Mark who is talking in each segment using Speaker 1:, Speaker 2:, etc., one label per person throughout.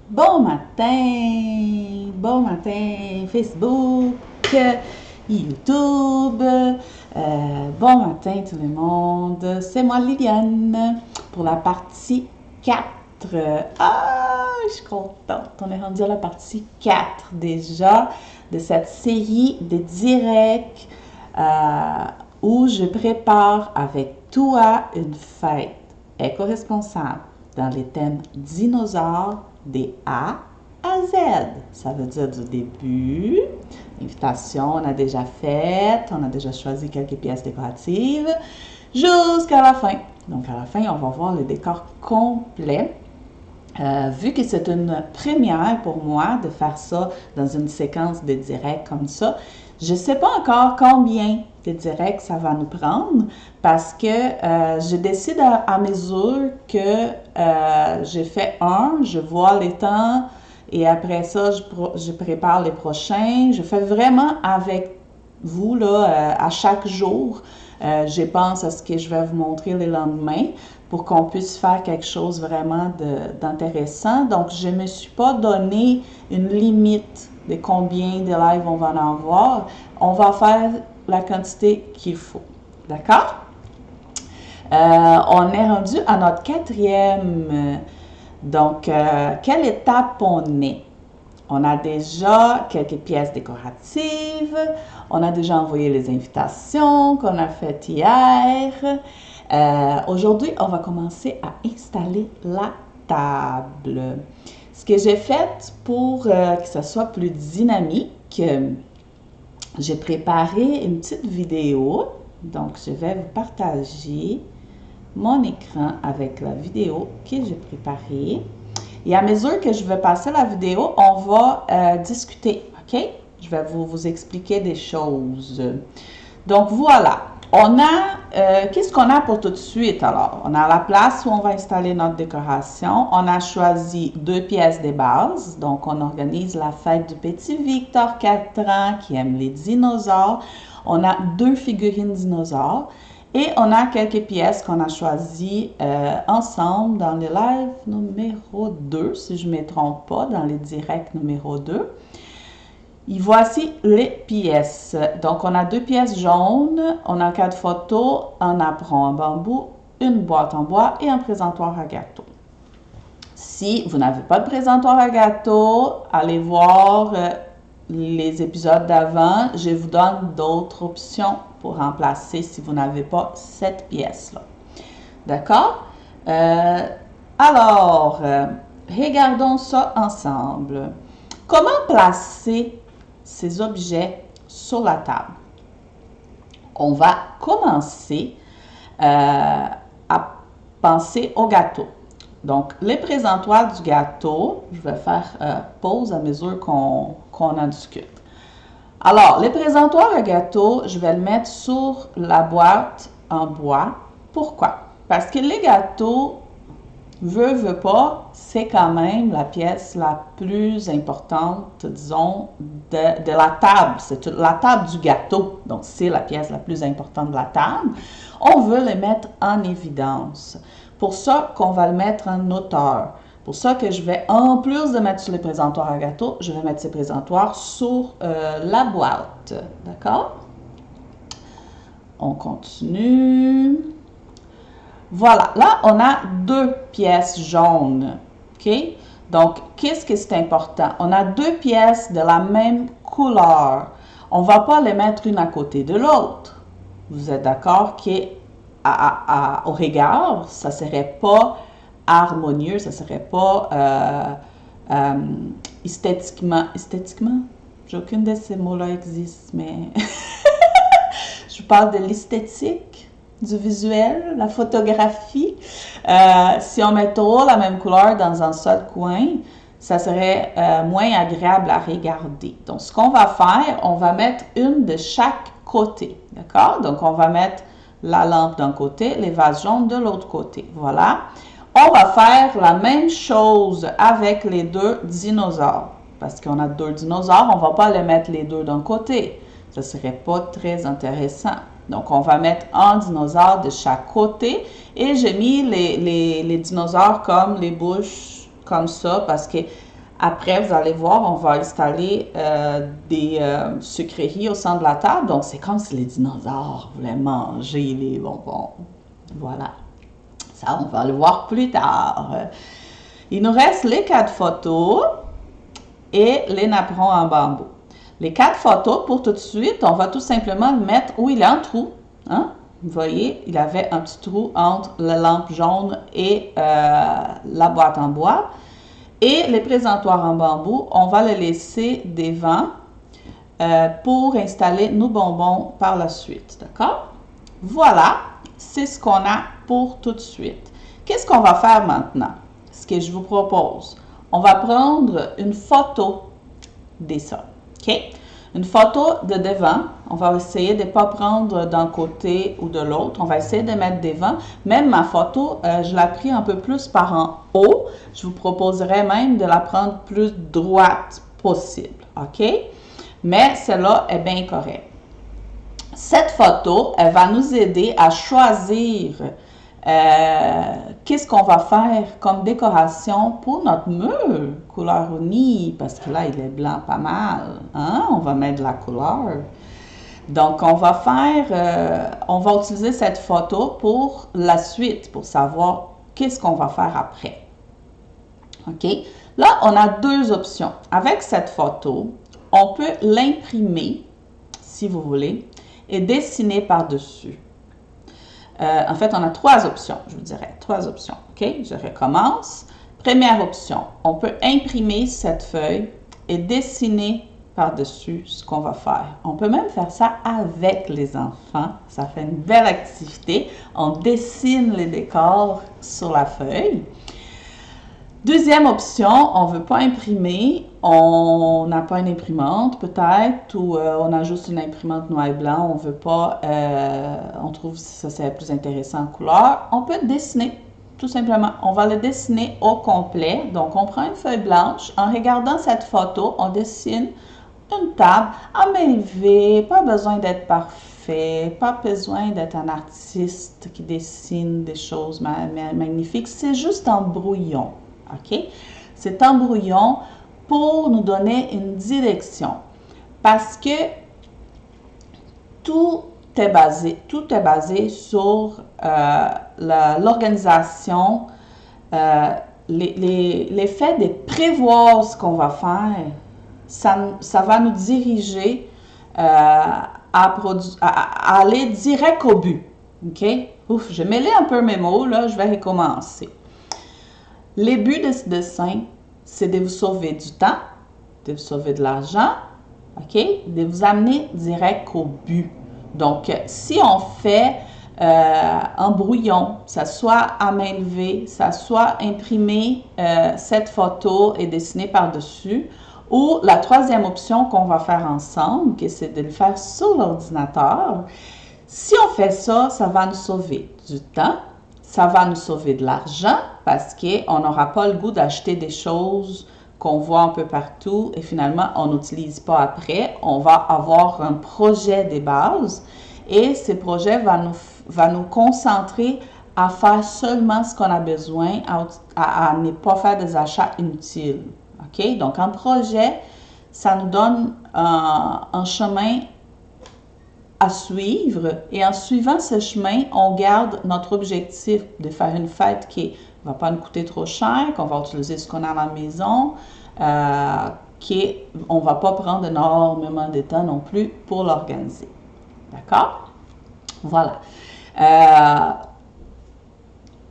Speaker 1: Bon matin Facebook, YouTube, bon matin tout le monde, c'est moi Liliane pour la partie 4. Je suis contente, on est rendu à la partie 4 déjà de cette série de directs où je prépare avec toi une fête éco-responsable dans les thèmes dinosaures des A à Z. Ça veut dire du début, l'invitation, on a déjà faite, on a déjà choisi quelques pièces décoratives, jusqu'à la fin. Donc à la fin, on va voir le décor complet. Vu que c'est une première pour moi de faire ça dans une séquence de directs comme ça, je ne sais pas encore combien de directs ça va nous prendre parce que je décide à mesure que j'ai fait un, je vois les temps et après ça, je prépare les prochains. Je fais vraiment avec vous là, à chaque jour. Je pense à ce que je vais vous montrer le lendemain pour qu'on puisse faire quelque chose vraiment d'intéressant. Donc, je ne me suis pas donné une limite de combien de lives on va en avoir. On va faire la quantité qu'il faut. D'accord? On est rendu à notre quatrième. Donc, quelle étape on est? On a déjà quelques pièces décoratives. On a déjà envoyé les invitations qu'on a faites hier. Aujourd'hui, on va commencer à installer la table. Ce que j'ai fait pour que ça soit plus dynamique, j'ai préparé une petite vidéo. Donc, je vais vous partager mon écran avec la vidéo que j'ai préparée. Et à mesure que je vais passer la vidéo, on va discuter, OK? Je vais vous expliquer des choses. Donc, voilà. On a, qu'est-ce qu'on a pour tout de suite alors? On a la place où on va installer notre décoration. On a choisi 2 pièces de base. Donc, on organise la fête du petit Victor, 4 ans, qui aime les dinosaures. On a 2 figurines dinosaures. Et on a quelques pièces qu'on a choisies ensemble dans le live numéro 2, si je ne me trompe pas, dans les directs numéro 2. Et voici les pièces. Donc, on a 2 pièces jaunes, on a 4 photos, un apron en bambou, une boîte en bois et un présentoir à gâteau. Si vous n'avez pas de présentoir à gâteau, allez voir les épisodes d'avant. Je vous donne d'autres options pour remplacer si vous n'avez pas cette pièce-là. D'accord? Alors, regardons ça ensemble. Comment placer ces objets sur la table? On va commencer à penser au gâteau. Donc, les présentoirs du gâteau, je vais faire pause à mesure qu'on en discute. Alors, les présentoirs à gâteau, je vais le mettre sur la boîte en bois. Pourquoi? Parce que les gâteaux, veut pas, c'est quand même la pièce la plus importante, disons, de la table. C'est la table du gâteau, donc c'est la pièce la plus importante de la table. On veut les mettre en évidence. Pour ça qu'on va le mettre en hauteur. Pour ça que je vais, en plus de mettre sur les présentoirs à gâteau, je vais mettre ces présentoirs sur la boîte. D'accord? On continue. Voilà, là, on a 2 pièces jaunes. OK? Donc, qu'est-ce que c'est important? On a 2 pièces de la même couleur. On ne va pas les mettre une à côté de l'autre. Vous êtes d'accord qu'au regard, ça ne serait pas harmonieux, ça ne serait pas esthétiquement. Esthétiquement? J'ai aucune de ces mots-là existe, mais je parle de l'esthétique, du visuel, la photographie. Si on met trop la même couleur dans un seul coin, ça serait moins agréable à regarder. Donc, ce qu'on va faire, on va mettre une de chaque côté. D'accord? Donc, on va mettre la lampe d'un côté, les vases jaunes de l'autre côté. Voilà. On va faire la même chose avec les 2 dinosaures. Parce qu'on a 2 dinosaures, on ne va pas les mettre les 2 d'un côté. Ce ne serait pas très intéressant. Donc, on va mettre un dinosaure de chaque côté. Et j'ai mis les dinosaures comme les bouches, comme ça, parce que Après, vous allez voir, on va installer des sucreries au centre de la table. Donc, c'est comme si les dinosaures voulaient manger les bonbons. Voilà. Ça, on va le voir plus tard. Il nous reste les 4 photos et les napperons en bambou. Les 4 photos, pour tout de suite, on va tout simplement le mettre où il y a un trou. Hein? Vous voyez, il avait un petit trou entre la lampe jaune et la boîte en bois. Et les présentoirs en bambou, on va les laisser devant pour installer nos bonbons par la suite. D'accord? Voilà, c'est ce qu'on a pour tout de suite. Qu'est-ce qu'on va faire maintenant? Ce que je vous propose, on va prendre une photo de ça. OK? Une photo de devant. On va essayer de ne pas prendre d'un côté ou de l'autre. On va essayer de mettre devant. Même ma photo, je l'ai pris un peu plus par en haut. Je vous proposerais même de la prendre plus droite possible. OK? Mais celle-là est bien correcte. Cette photo, elle va nous aider à choisir qu'est-ce qu'on va faire comme décoration pour notre mur couleur unie, parce que là, il est blanc pas mal. Hein? On va mettre de la couleur. Donc, on va utiliser cette photo pour la suite, pour savoir qu'est-ce qu'on va faire après. OK? Là, on a 2 options. Avec cette photo, on peut l'imprimer, si vous voulez, et dessiner par-dessus. En fait, on a 3 options, je vous dirais. 3 options. OK? Je recommence. Première option, on peut imprimer cette feuille et dessiner par-dessus ce qu'on va faire. On peut même faire ça avec les enfants. Ça fait une belle activité. On dessine les décors sur la feuille. Deuxième option, on ne veut pas imprimer, on n'a pas une imprimante peut-être, ou on a juste une imprimante noir et blanc, on veut pas, on trouve que ça c'est plus intéressant en couleur. On peut dessiner, tout simplement. On va le dessiner au complet. Donc, on prend une feuille blanche. En regardant cette photo, on dessine une table à main levée, pas besoin d'être parfait, pas besoin d'être un artiste qui dessine des choses magnifiques, c'est juste un brouillon. OK? C'est un brouillon pour nous donner une direction. Parce que tout est basé sur l'organisation, les faits de prévoir ce qu'on va faire. Ça va nous diriger à aller direct au but. OK? Ouf, j'ai mêlé un peu mes mots, là, je vais recommencer. Le but de ce dessin, c'est de vous sauver du temps, de vous sauver de l'argent, OK? De vous amener direct au but. Donc, si on fait un brouillon, ça soit à main levée, ça soit imprimer cette photo et dessiner par-dessus, ou la troisième option qu'on va faire ensemble, que c'est de le faire sur l'ordinateur. Si on fait ça, ça va nous sauver du temps, ça va nous sauver de l'argent parce qu'on n'aura pas le goût d'acheter des choses qu'on voit un peu partout et finalement on n'utilise pas après. On va avoir un projet de base et ce projet va nous concentrer à faire seulement ce qu'on a besoin, à ne pas faire des achats inutiles. OK? Donc, un projet, ça nous donne un chemin à suivre et en suivant ce chemin, on garde notre objectif de faire une fête qui ne va pas nous coûter trop cher, qu'on va utiliser ce qu'on a à la maison, on ne va pas prendre énormément de temps non plus pour l'organiser. D'accord? Voilà.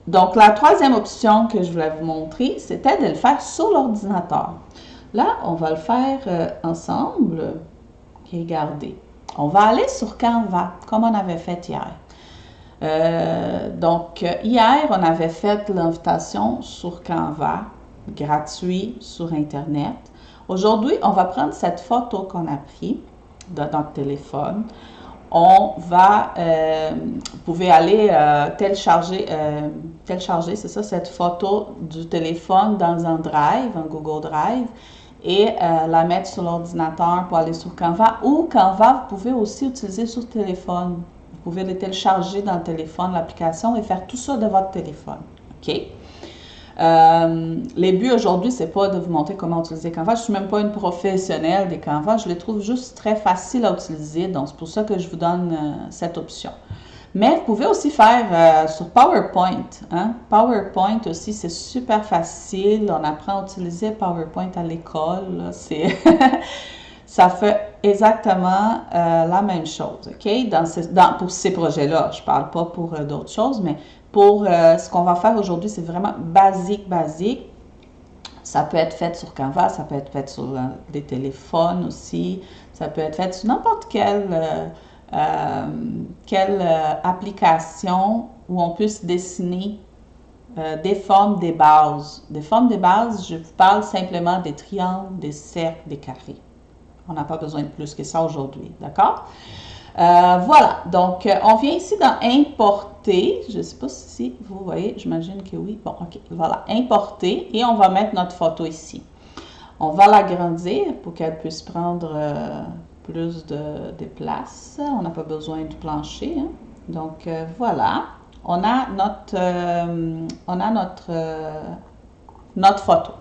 Speaker 1: Donc, la troisième option que je voulais vous montrer, c'était de le faire sur l'ordinateur. Là, on va le faire ensemble. Regardez. On va aller sur Canva, comme on avait fait hier. Donc, hier, on avait fait l'invitation sur Canva, gratuit sur Internet. Aujourd'hui, on va prendre cette photo qu'on a prise dans notre téléphone. On va, vous pouvez aller télécharger, c'est ça, cette photo du téléphone dans un Drive, un Google Drive, et la mettre sur l'ordinateur pour aller sur Canva. Ou Canva, vous pouvez aussi utiliser sur téléphone. Vous pouvez le télécharger dans le téléphone, l'application, et faire tout ça de votre téléphone. OK? Les buts aujourd'hui, c'est pas de vous montrer comment utiliser Canva. Je suis même pas une professionnelle des Canva. Je les trouve juste très faciles à utiliser. Donc, c'est pour ça que je vous donne cette option. Mais vous pouvez aussi faire sur PowerPoint. Hein? PowerPoint aussi, c'est super facile. On apprend à utiliser PowerPoint à l'école. Ça fait exactement la même chose, OK? Pour ces projets-là. Je ne parle pas pour d'autres choses, mais pour ce qu'on va faire aujourd'hui, c'est vraiment basique. Ça peut être fait sur Canva, ça peut être fait sur des téléphones aussi, ça peut être fait sur n'importe quelle application où on puisse dessiner des formes, des bases. Des formes, des bases, je vous parle simplement des triangles, des cercles, des carrés. On n'a pas besoin de plus que ça aujourd'hui, d'accord? Voilà, donc on vient ici dans Importer. Je ne sais pas si vous voyez, j'imagine que oui. Bon, OK, voilà, Importer et on va mettre notre photo ici. On va l'agrandir pour qu'elle puisse prendre plus de place. On n'a pas besoin du plancher. Hein? Donc voilà, on a notre photo.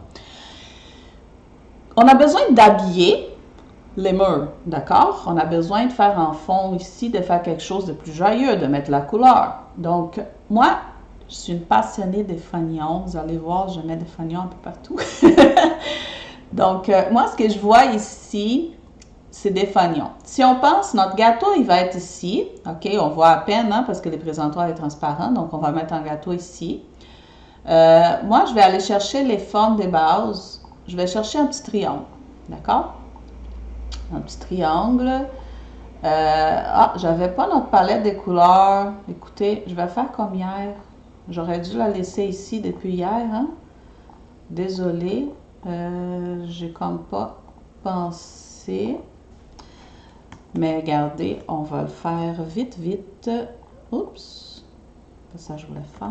Speaker 1: On a besoin d'habiller les murs, d'accord? On a besoin de faire en fond ici, de faire quelque chose de plus joyeux, de mettre la couleur. Donc, moi, je suis une passionnée des fanions. Vous allez voir, je mets des fanions un peu partout. Donc, moi, ce que je vois ici, c'est des fanions. Si on pense, notre gâteau, il va être ici. OK, on voit à peine, hein, parce que les présentoirs sont transparents. Donc, on va mettre un gâteau ici. Moi, je vais aller chercher les formes des bases. Je vais chercher un petit triangle, d'accord? Un petit triangle. J'avais pas notre palette des couleurs. Écoutez, je vais faire comme hier. J'aurais dû la laisser ici depuis hier. Hein? Désolée. J'ai comme pas pensé. Mais regardez, on va le faire vite. Oups. Ça, je voulais faire.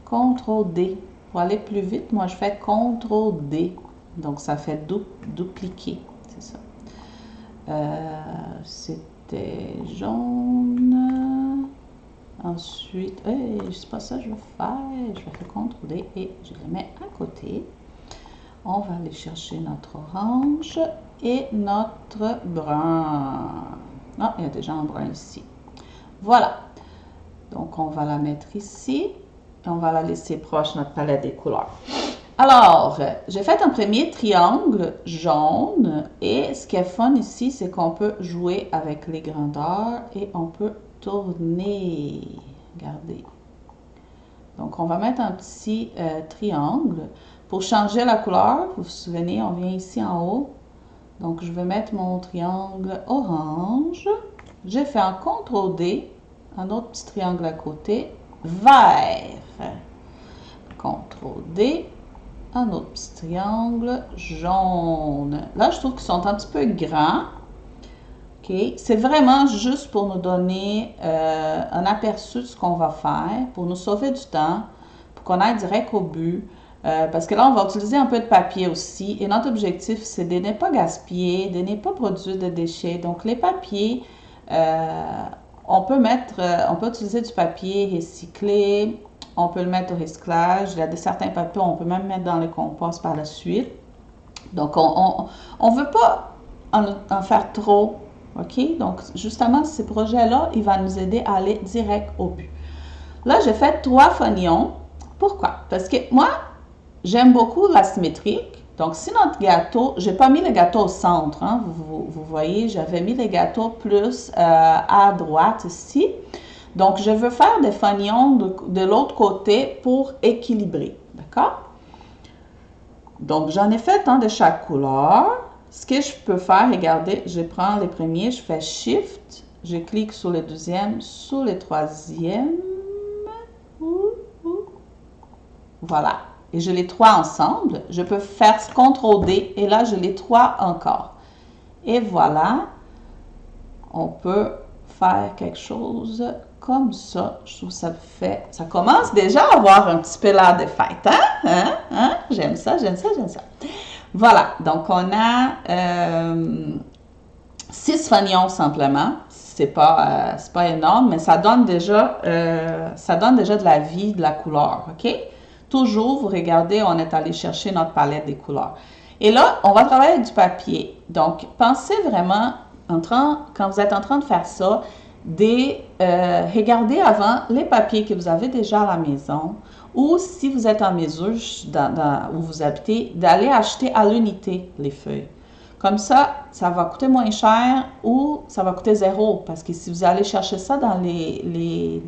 Speaker 1: CTRL D. Pour aller plus vite, moi, je fais CTRL D. Donc, ça fait dupliquer. C'est ça. C'était jaune. Ensuite, c'est pas ça que je vais faire. Je vais faire CTRL D et je les mets à côté. On va aller chercher notre orange et notre brun. Ah, il y a déjà un brun ici. Voilà. Donc, on va la mettre ici et on va la laisser proche de notre palette des couleurs. Alors, j'ai fait un premier triangle jaune et ce qui est fun ici, c'est qu'on peut jouer avec les grandeurs et on peut tourner. Regardez. Donc, on va mettre un petit triangle. Pour changer la couleur, vous vous souvenez, on vient ici en haut. Donc, je vais mettre mon triangle orange. J'ai fait un CTRL D, un autre petit triangle à côté, vert. CTRL D. Un autre petit triangle jaune. Là, je trouve qu'ils sont un petit peu grands. OK. C'est vraiment juste pour nous donner un aperçu de ce qu'on va faire, pour nous sauver du temps, pour qu'on aille direct au but. Parce que là, on va utiliser un peu de papier aussi. Et notre objectif, c'est de ne pas gaspiller, de ne pas produire de déchets. Donc, les papiers, on peut utiliser du papier recyclé. On peut le mettre au recyclage. Il y a certains papiers, on peut même mettre dans le compost par la suite. Donc, on ne veut pas en faire trop. OK? Donc, justement, ces projets-là, il va nous aider à aller direct au but. Là, j'ai fait 3 fanions. Pourquoi? Parce que moi, j'aime beaucoup la symétrique. Donc, si notre gâteau, j'ai pas mis le gâteau au centre. Hein, vous voyez, j'avais mis le gâteau plus à droite ici. Donc, je veux faire des fanions de l'autre côté pour équilibrer. D'accord? Donc, j'en ai fait un de chaque couleur. Ce que je peux faire, regardez, je prends les premiers, je fais Shift, je clique sur le deuxième, sur le troisième. Voilà. Et je les 3 ensemble. Je peux faire CTRL D et là, je les 3 encore. Et voilà. On peut faire quelque chose comme ça. Je trouve que ça commence déjà à avoir un petit peu l'air de fête. Hein? J'aime ça. Voilà. Donc, on a 6 fanions simplement. C'est pas énorme, mais ça donne déjà de la vie, de la couleur. OK? toujours, vous regardez, on est allé chercher notre palette des couleurs. Et là, on va travailler avec du papier. Donc, pensez vraiment, quand vous êtes en train de faire ça, regardez avant les papiers que vous avez déjà à la maison, ou si vous êtes en mesure, où vous habitez, d'aller acheter à l'unité les feuilles. Comme ça va coûter moins cher ou ça va coûter zéro. Parce que si vous allez chercher ça dans les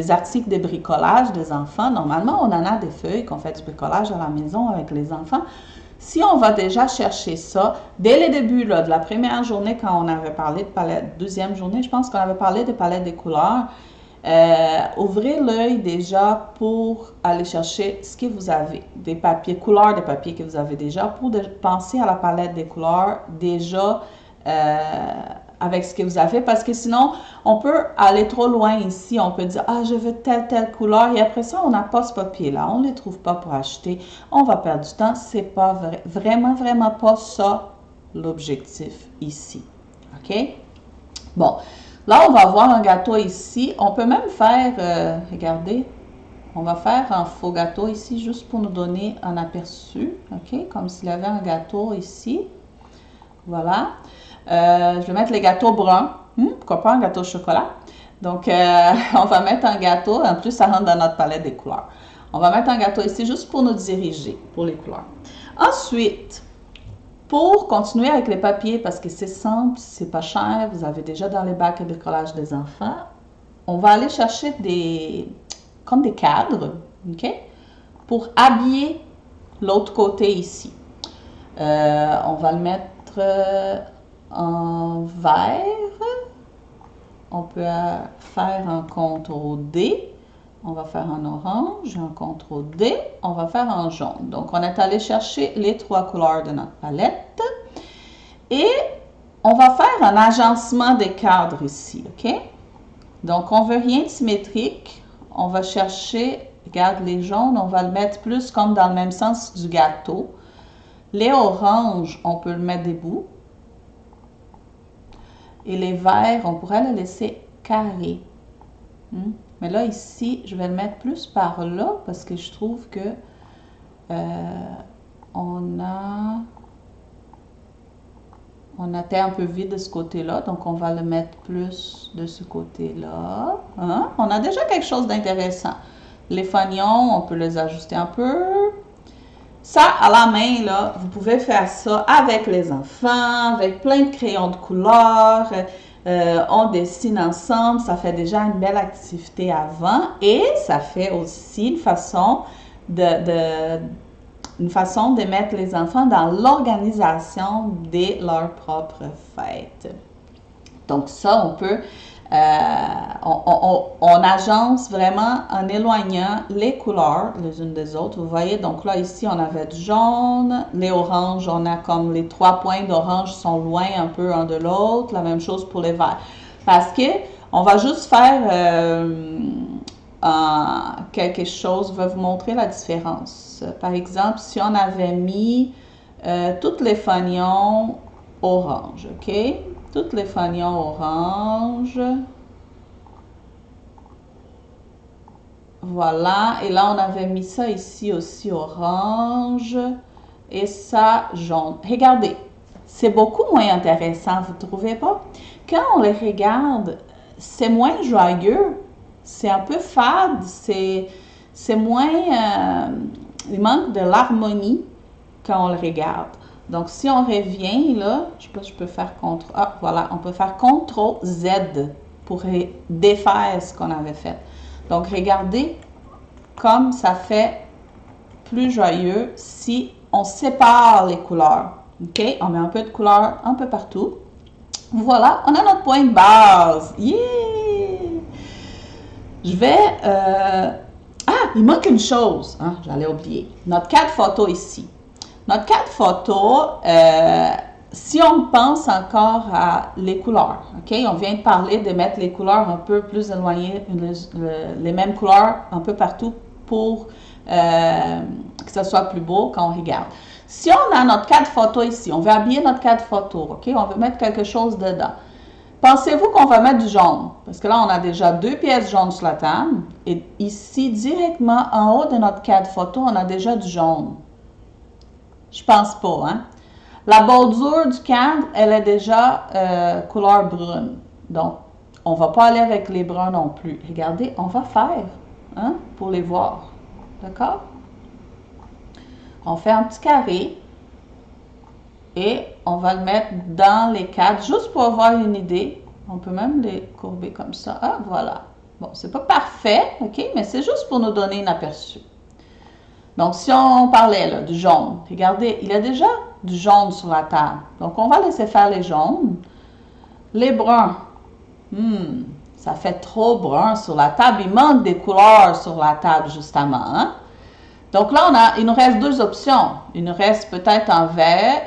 Speaker 1: articles de bricolage des enfants, normalement, on en a des feuilles qu'on fait du bricolage à la maison avec les enfants. Si on va déjà chercher ça, dès le début là, de la première journée, quand on avait parlé de palette, deuxième journée, je pense qu'on avait parlé de palette des couleurs, ouvrez l'œil déjà pour aller chercher ce que vous avez, des papiers, couleurs de papier que vous avez déjà, pour penser à la palette des couleurs déjà avec ce que vous avez, parce que sinon, on peut aller trop loin ici, on peut dire « Ah, je veux telle couleur » et après ça, on n'a pas ce papier-là, on ne les trouve pas pour acheter, on va perdre du temps, c'est pas vraiment pas ça l'objectif ici, OK? Bon. Là, on va voir un gâteau ici. On peut même faire, regardez, on va faire un faux gâteau ici juste pour nous donner un aperçu, OK? Comme s'il y avait un gâteau ici. Voilà. Je vais mettre les gâteaux bruns. Pourquoi pas un gâteau au chocolat? Donc, on va mettre un gâteau. En plus, ça rentre dans notre palette des couleurs. On va mettre un gâteau ici juste pour nous diriger, pour les couleurs. Ensuite, pour continuer avec les papiers, parce que c'est simple, c'est pas cher, vous avez déjà dans les bacs de bricolage des enfants, on va aller chercher comme des cadres, OK? Pour habiller l'autre côté ici. On va le mettre en vert. On peut faire un CTRL-D. On va faire un orange, un CTRL-D, on va faire un jaune. Donc, on est allé chercher les 3 couleurs de notre palette. Et on va faire un agencement des cadres ici, OK? Donc, on veut rien de symétrique. On va chercher, regarde les jaunes, on va le mettre plus comme dans le même sens du gâteau. Les oranges, on peut le mettre des bouts. Et les verts, on pourrait le laisser carré. Mais là, ici, je vais le mettre plus par là parce que je trouve que on était un peu vide de ce côté-là. Donc, on va le mettre plus de ce côté-là. Hein? On a déjà quelque chose d'intéressant. Les fanions, on peut les ajuster un peu. Ça, à la main, là, vous pouvez faire ça avec les enfants, avec plein de crayons de couleur. On dessine ensemble, ça fait déjà une belle activité avant et ça fait aussi une façon de mettre les enfants dans l'organisation de leur propre fête. Donc ça, on peut, on agence vraiment en éloignant les couleurs les unes des autres. Vous voyez, donc là, ici, on avait du jaune, les oranges, on a comme les 3 points d'orange sont loin un peu un de l'autre. La même chose pour les verts. Parce que on va juste faire quelque chose, je vais vous montrer la différence. Par exemple, si on avait mis tous les fanions orange, OK? Toutes les fanions orange. Voilà. Et là, on avait mis ça ici aussi orange. Et ça jaune. Regardez. C'est beaucoup moins intéressant, vous ne trouvez pas? Quand on les regarde, c'est moins joyeux. C'est un peu fade. C'est moins... il manque de l'harmonie quand on le regarde. Donc, si on revient, là, je sais pas si je peux faire CTRL... Ah, voilà, on peut faire CTRL-Z pour défaire ce qu'on avait fait. Donc, regardez comme ça fait plus joyeux si on sépare les couleurs. OK? On met un peu de couleur un peu partout. Voilà, on a notre point de base. Yeah! Je vais... Ah, il manque une chose. Hein, j'allais oublier. Notre cadre photo ici. Notre cadre photo, si on pense encore à les couleurs, OK? On vient de parler de mettre les couleurs un peu plus éloignées, les mêmes couleurs un peu partout pour que ça soit plus beau quand on regarde. Si on a notre cadre photo ici, on veut habiller notre cadre photo, OK? On veut mettre quelque chose dedans. pensez-vous qu'on va mettre du jaune? Parce que là, on a déjà 2 pièces jaunes sur la table. Et ici, directement en haut de notre cadre photo, on a déjà du jaune. Je pense pas, hein? La bordure du cadre, elle est déjà couleur brune. Donc, on ne va pas aller avec les bruns non plus. Regardez, on va faire, hein, pour les voir. D'accord? On fait un petit carré et on va le mettre dans les cadres, juste pour avoir une idée. On peut même les courber comme ça. Ah, voilà. Bon, c'est pas parfait, OK? Mais c'est juste pour nous donner un aperçu. Donc, si on parlait là, du jaune, regardez, il y a déjà du jaune sur la table. Donc, on va laisser faire les jaunes. Les bruns, ça fait trop brun sur la table. Il manque des couleurs sur la table, justement. Hein? Donc là, il nous reste 2 options. Il nous reste peut-être un vert,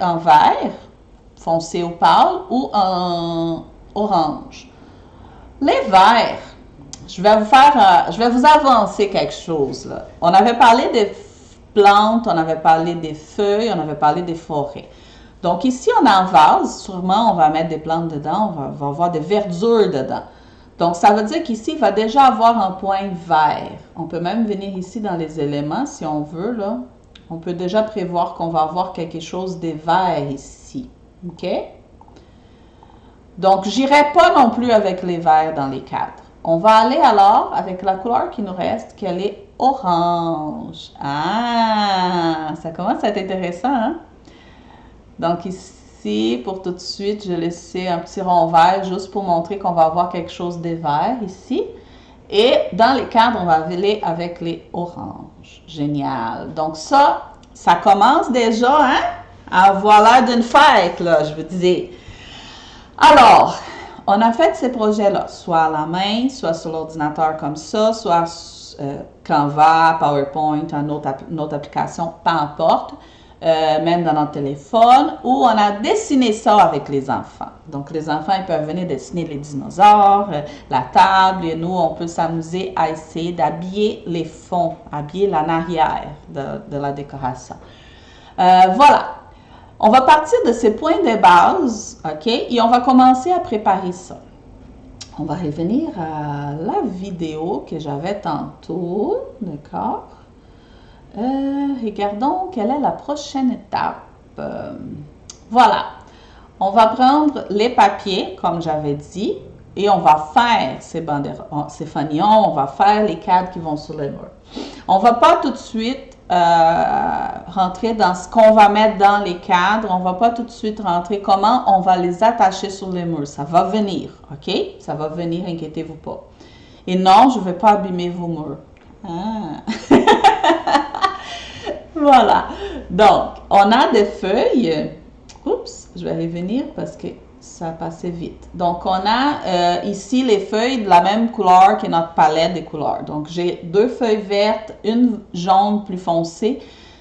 Speaker 1: foncé ou pâle, ou un orange. Les verts, je vais vous avancer quelque chose. Là. On avait parlé des plantes, on avait parlé des feuilles, on avait parlé des forêts. Donc ici, on a un vase, sûrement on va mettre des plantes dedans, on va avoir des verdures dedans. Donc ça veut dire qu'ici, il va déjà avoir un point vert. On peut même venir ici dans les éléments si on veut. Là. On peut déjà prévoir qu'on va avoir quelque chose de vert ici. OK? Donc, j'irai pas non plus avec les verts dans les cadres. On va aller alors avec la couleur qui nous reste, qu'elle est orange. Ah, ça commence à être intéressant, hein? Donc ici, pour tout de suite, je laissais un petit rond vert juste pour montrer qu'on va avoir quelque chose de vert ici. Et dans les cadres, on va aller avec les oranges. Génial. Donc ça commence déjà, hein, à avoir l'air d'une fête, là, je vous disais. Alors, on a fait ces projets-là, soit à la main, soit sur l'ordinateur comme ça, soit Canva, PowerPoint, une autre application, peu importe. Même dans notre téléphone, où on a dessiné ça avec les enfants. Donc, les enfants, ils peuvent venir dessiner les dinosaures, la table, et nous, on peut s'amuser à essayer d'habiller les fonds, habiller l'en arrière de la décoration. Voilà. On va partir de ces points de base, OK? Et on va commencer à préparer ça. On va revenir à la vidéo que j'avais tantôt, d'accord? Regardons quelle est la prochaine étape. Voilà. On va prendre les papiers, comme j'avais dit, et on va faire ces fanions, on va faire les cadres qui vont sur les murs. On ne va pas tout de suite rentrer dans ce qu'on va mettre dans les cadres. On ne va pas tout de suite rentrer comment on va les attacher sur les murs. Ça va venir, OK? Ça va venir, inquiétez-vous pas. Et non, je ne vais pas abîmer vos murs. Ah. Voilà. Donc, on a des feuilles. Oups, je vais revenir parce que ça passait vite. Donc, on a ici les feuilles de la même couleur que notre palette des couleurs. Donc, j'ai 2 feuilles vertes, une jaune plus foncée.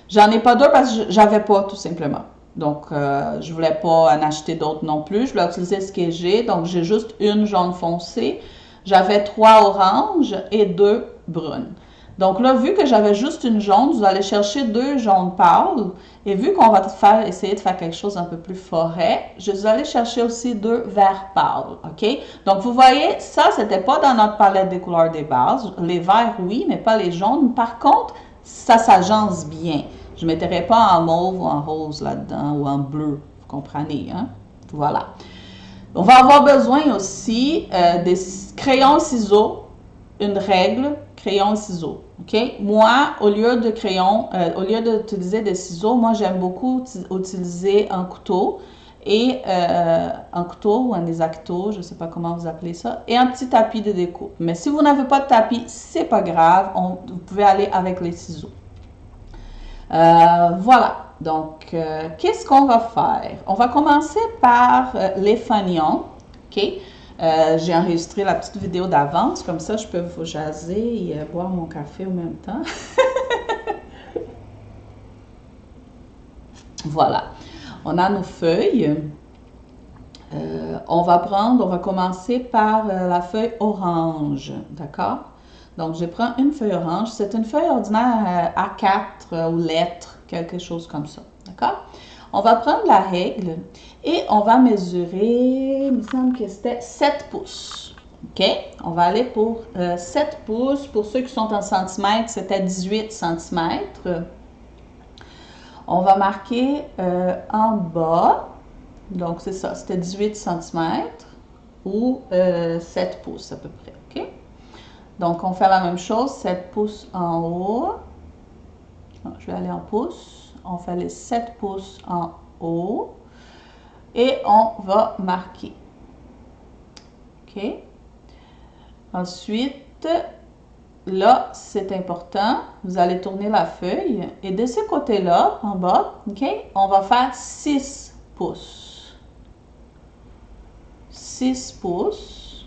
Speaker 1: J'en ai pas 2 parce que j'avais pas, tout simplement. Donc, je voulais pas en acheter d'autres non plus. Je voulais utiliser ce que j'ai. Donc, j'ai juste une jaune foncée. J'avais 3 oranges et 2 brunes. Donc là, vu que j'avais juste une jaune, vous allez chercher 2 jaunes pâles. Et vu qu'on va essayer de faire quelque chose un peu plus forêt, je vais aller chercher aussi 2 verts pâles, OK? Donc, vous voyez, ça, c'était pas dans notre palette des couleurs des bases. Les verts, oui, mais pas les jaunes. Par contre, ça s'agence bien. Je ne mettrai pas en mauve ou en rose là-dedans ou en bleu, vous comprenez, hein? Voilà. On va avoir besoin aussi des crayons et ciseaux, une règle, crayon et ciseaux. OK? Moi, au lieu d'utiliser des ciseaux, moi, j'aime beaucoup utiliser un couteau et un couteau ou un exacto, je ne sais pas comment vous appelez ça, et un petit tapis de découpe. Mais si vous n'avez pas de tapis, c'est pas grave, vous pouvez aller avec les ciseaux. Voilà. Donc, qu'est-ce qu'on va faire? On va commencer par les fanions. OK? J'ai enregistré la petite vidéo d'avance, comme ça je peux vous jaser et boire mon café en même temps. Voilà. On a nos feuilles. On va commencer par la feuille orange, d'accord? Donc, je prends une feuille orange. C'est une feuille ordinaire A4 ou lettres, quelque chose comme ça, d'accord? On va prendre la règle et on va mesurer, il me semble que c'était 7 pouces. OK? On va aller pour 7 pouces. Pour ceux qui sont en centimètres, c'était 18 centimètres. On va marquer en bas. Donc, c'est ça, c'était 18 centimètres ou 7 pouces à peu près. OK? Donc, on fait la même chose, 7 pouces en haut. Je vais aller en pouces. On fait les 7 pouces en haut. Et on va marquer. OK? Ensuite, là, c'est important. Vous allez tourner la feuille. Et de ce côté-là, en bas, OK? On va faire 6 pouces. 6 pouces.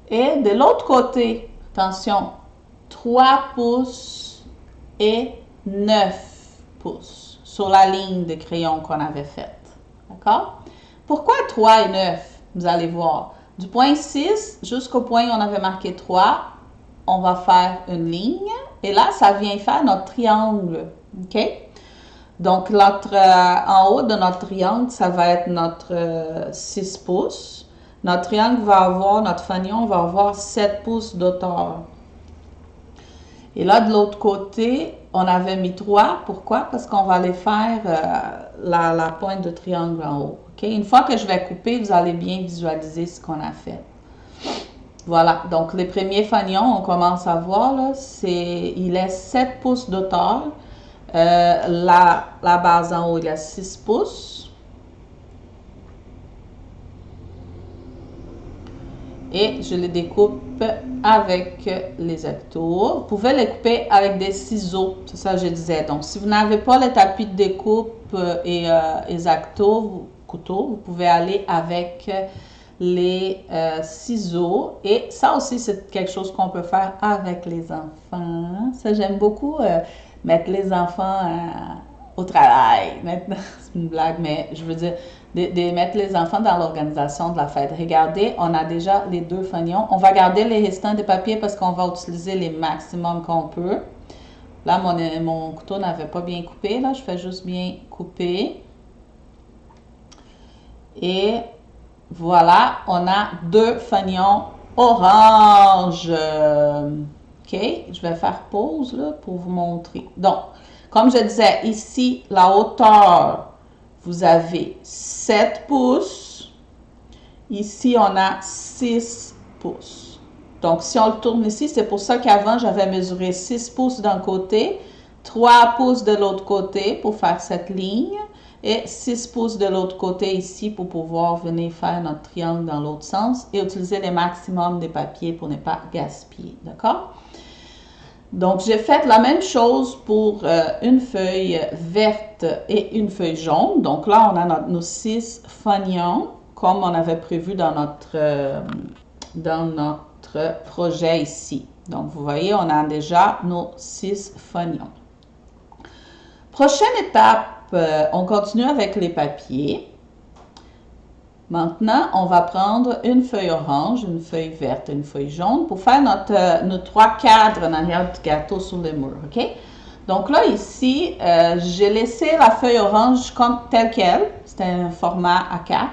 Speaker 1: Et de l'autre côté, attention, 3 pouces et 9 pouces sur la ligne de crayon qu'on avait faite. D'accord? Pourquoi 3 et 9? Vous allez voir. Du point 6 jusqu'au point où on avait marqué 3, on va faire une ligne. Et là, ça vient faire notre triangle. OK? Donc, en haut de notre triangle, ça va être notre 6 pouces. Notre triangle va avoir, notre fanion va avoir 7 pouces d'auteur. Et là, de l'autre côté, on avait mis 3. Pourquoi? Parce qu'on va aller faire la pointe de triangle en haut. Okay? Une fois que je vais couper, vous allez bien visualiser ce qu'on a fait. Voilà. Donc, les premiers fanions, on commence à voir, là, il est 7 pouces d'auteur. La base en haut, il y a 6 pouces. Et je les découpe avec les actos. Vous pouvez les couper avec des ciseaux, c'est ça que je disais. Donc, si vous n'avez pas le tapis de découpe et les actos, couteaux, vous pouvez aller avec les ciseaux. Et ça aussi, c'est quelque chose qu'on peut faire avec les enfants. Ça, j'aime beaucoup mettre les enfants au travail. Maintenant, c'est une blague, mais je veux dire, de mettre les enfants dans l'organisation de la fête. Regardez, on a déjà les 2 fanions. On va garder les restants de papier parce qu'on va utiliser les maximums qu'on peut. Là, mon couteau n'avait pas bien coupé. Là, je fais juste bien couper. Et voilà, on a 2 fanions orange. OK, je vais faire pause là, pour vous montrer. Donc, comme je disais, ici, la hauteur, vous avez 7 pouces. Ici, on a 6 pouces. Donc, si on le tourne ici, c'est pour ça qu'avant, j'avais mesuré 6 pouces d'un côté, 3 pouces de l'autre côté pour faire cette ligne et 6 pouces de l'autre côté ici pour pouvoir venir faire notre triangle dans l'autre sens et utiliser le maximum de papier pour ne pas gaspiller. D'accord? Donc, j'ai fait la même chose pour une feuille verte et une feuille jaune. Donc là, on a nos 6 fanions, comme on avait prévu dans notre projet ici. Donc, vous voyez, on a déjà nos 6 fanions. Prochaine étape, on continue avec les papiers. Maintenant, on va prendre une feuille orange, une feuille verte et une feuille jaune pour faire nos 3 cadres en arrière du gâteau sur le mur, OK? Donc là, ici, j'ai laissé la feuille orange comme telle qu'elle. C'était un format A4.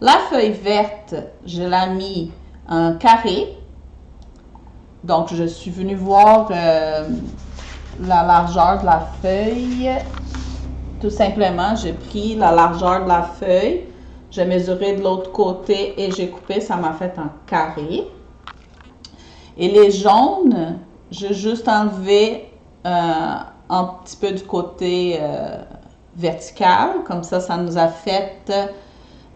Speaker 1: La feuille verte, je l'ai mis en carré. Donc, je suis venue voir la largeur de la feuille. Tout simplement, j'ai pris la largeur de la feuille. J'ai mesuré de l'autre côté et j'ai coupé, ça m'a fait en carré. Et les jaunes, j'ai juste enlevé un petit peu du côté vertical. Comme ça nous a fait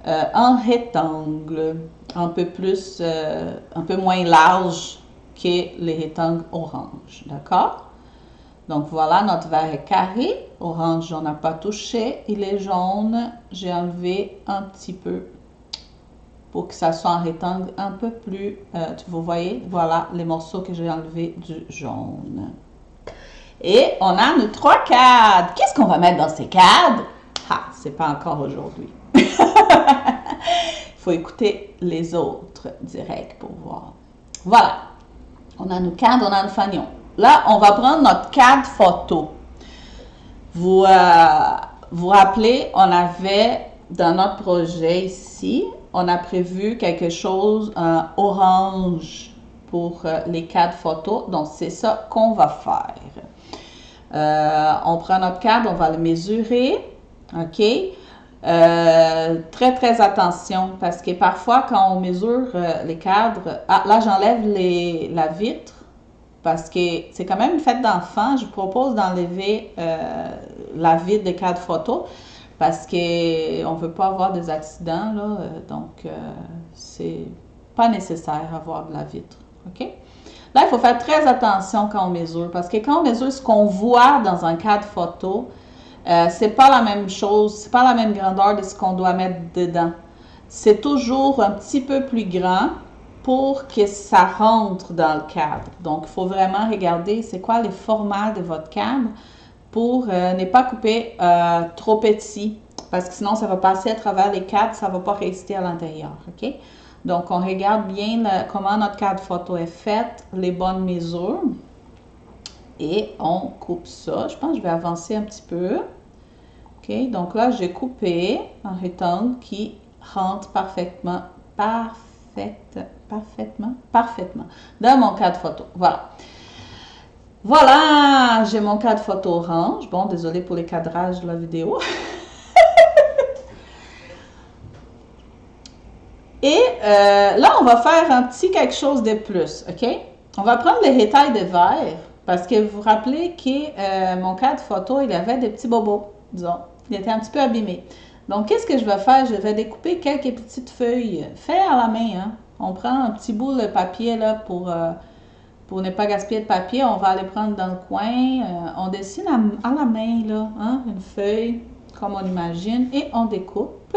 Speaker 1: en rectangle, un peu moins large que les rectangles orange. D'accord? Donc voilà, notre verre est carré. Orange, on n'a pas touché. Et les jaunes, j'ai enlevé un petit peu pour que ça soit un rectangle un peu plus... vous voyez, voilà les morceaux que j'ai enlevés du jaune. Et on a nos 3 cadres. Qu'est-ce qu'on va mettre dans ces cadres? Ah, c'est pas encore aujourd'hui. Il faut écouter les autres directs pour voir. Voilà. On a nos cadres, on a nos fanions. Là, on va prendre notre cadre photo. Vous vous rappelez, on avait dans notre projet ici, on a prévu quelque chose orange pour les cadres photos. Donc, c'est ça qu'on va faire. On prend notre cadre, on va le mesurer. OK? Très, très attention parce que parfois, quand on mesure les cadres, là, j'enlève la vitre parce que c'est quand même une fête d'enfants. Je vous propose d'enlever la vitre des cadres photos parce qu'on ne veut pas avoir des accidents, là. Donc, c'est pas nécessaire d'avoir de la vitre. OK? Là, il faut faire très attention quand on mesure parce que quand on mesure ce qu'on voit dans un cadre photo, c'est pas la même chose, c'est pas la même grandeur de ce qu'on doit mettre dedans. C'est toujours un petit peu plus grand pour que ça rentre dans le cadre. Donc, il faut vraiment regarder c'est quoi les formats de votre cadre pour ne pas couper trop petit parce que sinon, ça va passer à travers les cadres, ça va pas rester à l'intérieur. OK? Donc, on regarde bien comment notre cadre photo est fait, les bonnes mesures. Et on coupe ça. Je pense que je vais avancer un petit peu. OK, donc là, j'ai coupé un rectangle qui rentre parfaitement dans mon cadre photo. Voilà. Voilà, j'ai mon cadre photo orange. Bon, désolé pour les cadrages de la vidéo. Et là, on va faire un petit quelque chose de plus, OK? On va prendre les rétails de verre parce que vous vous rappelez que mon cadre photo, il avait des petits bobos, disons. Il était un petit peu abîmé. Donc, qu'est-ce que je vais faire? Je vais découper quelques petites feuilles faites à la main. Hein? On prend un petit bout de papier là, pour ne pas gaspiller de papier. On va aller prendre dans le coin. On dessine à la main là, hein? Une feuille, comme on imagine, et on découpe.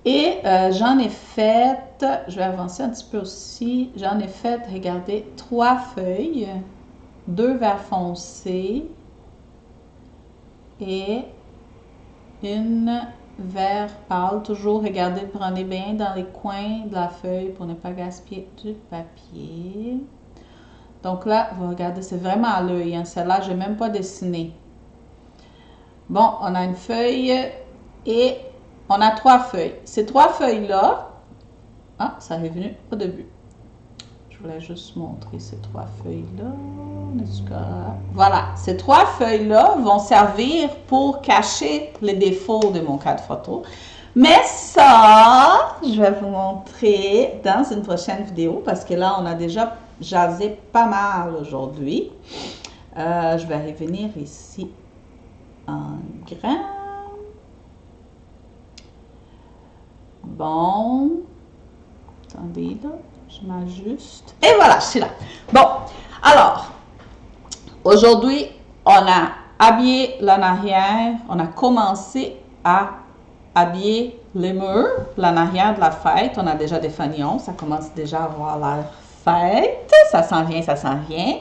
Speaker 1: Et j'en ai fait, je vais avancer un petit peu aussi, j'en ai fait, regardez, 3 feuilles, 2 verts foncés et une vert pâle. Toujours, regardez, prenez bien dans les coins de la feuille pour ne pas gaspiller du papier. Donc là, vous regardez, c'est vraiment à l'œil, hein. Celle-là, je n'ai même pas dessiné. Bon, on a une feuille et on a 3 feuilles. Ces 3 feuilles-là, ça est venu au début. Je voulais juste montrer ces 3 feuilles-là. Voilà, ces 3 feuilles-là vont servir pour cacher les défauts de mon cadre photo. Mais ça, je vais vous montrer dans une prochaine vidéo parce que là, on a déjà jasé pas mal aujourd'hui. Je vais revenir ici en grand. Bon, attendez là, je m'ajuste. Et voilà, je suis là. Bon, alors, aujourd'hui, on a habillé l'en arrière, on a commencé à habiller les murs, l'en arrière de la fête. On a déjà des fanions, ça commence déjà à avoir l'air fête. Ça s'en vient, ça s'en vient.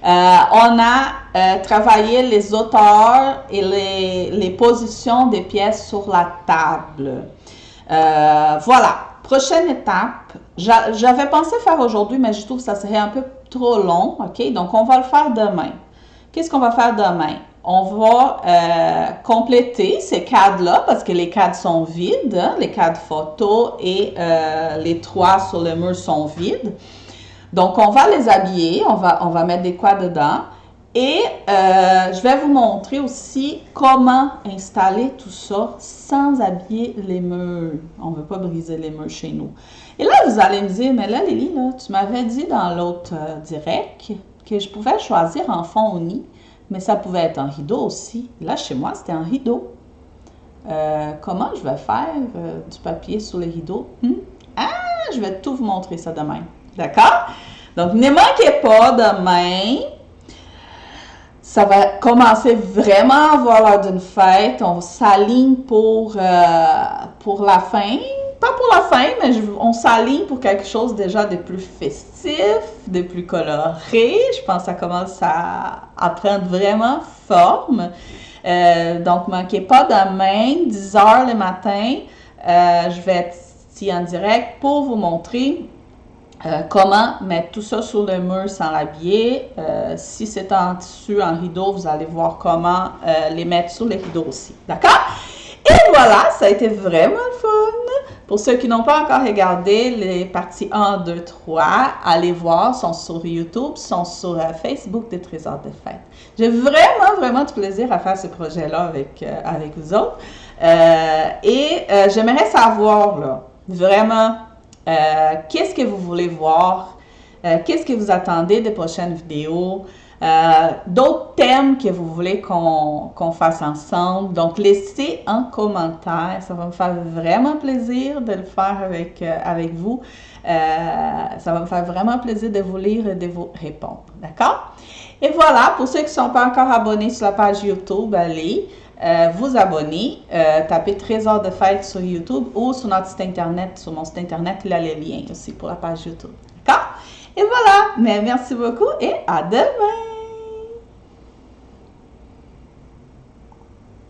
Speaker 1: On a travaillé les hauteurs et les positions des pièces sur la table. Voilà, prochaine étape. J'avais pensé faire aujourd'hui, mais je trouve que ça serait un peu trop long. OK? Donc, on va le faire demain. Qu'est-ce qu'on va faire demain? On va compléter ces cadres-là parce que les cadres sont vides. Hein? Les cadres photo et les 3 sur le mur sont vides. Donc, on va les habiller. On va mettre des quoi dedans. Et je vais vous montrer aussi comment installer tout ça sans habiller les murs. On ne veut pas briser les murs chez nous. Et là, vous allez me dire, mais là, Lily, là, tu m'avais dit dans l'autre direct que je pouvais choisir en fond au nid, mais ça pouvait être un rideau aussi. Là, chez moi, c'était un rideau. Comment je vais faire du papier sur les rideaux? Je vais tout vous montrer ça demain. D'accord? Donc, ne manquez pas demain. Ça va commencer vraiment à avoir l'air d'une fête. On s'aligne pour la fin. Pas pour la fin, mais on s'aligne pour quelque chose déjà de plus festif, de plus coloré. Je pense que ça commence à prendre vraiment forme. Donc, ne manquez pas demain, 10h le matin. Je vais être ici en direct pour vous montrer Comment mettre tout ça sur le mur sans l'habiller. Si c'est en tissu, en rideau, vous allez voir comment les mettre sur les rideaux aussi. D'accord? Et voilà, ça a été vraiment fun. Pour ceux qui n'ont pas encore regardé les parties 1, 2, 3, allez voir, sont sur YouTube, sont sur Facebook des Trésors de Fête. J'ai vraiment du plaisir à faire ce projet-là avec vous autres. J'aimerais savoir, là, vraiment, qu'est-ce que vous voulez voir? Qu'est-ce que vous attendez des prochaines vidéos? D'autres thèmes que vous voulez qu'on fasse ensemble. Donc, laissez un commentaire. Ça va me faire vraiment plaisir de le faire avec vous. Ça va me faire vraiment plaisir de vous lire et de vous répondre. D'accord? Et voilà, pour ceux qui ne sont pas encore abonnés sur la page YouTube, allez vous abonner. Tapez Trésors de Fête sur YouTube ou sur notre site internet. Sur mon site internet, il y a les liens aussi pour la page YouTube. D'accord? Et voilà, mais merci beaucoup et à demain!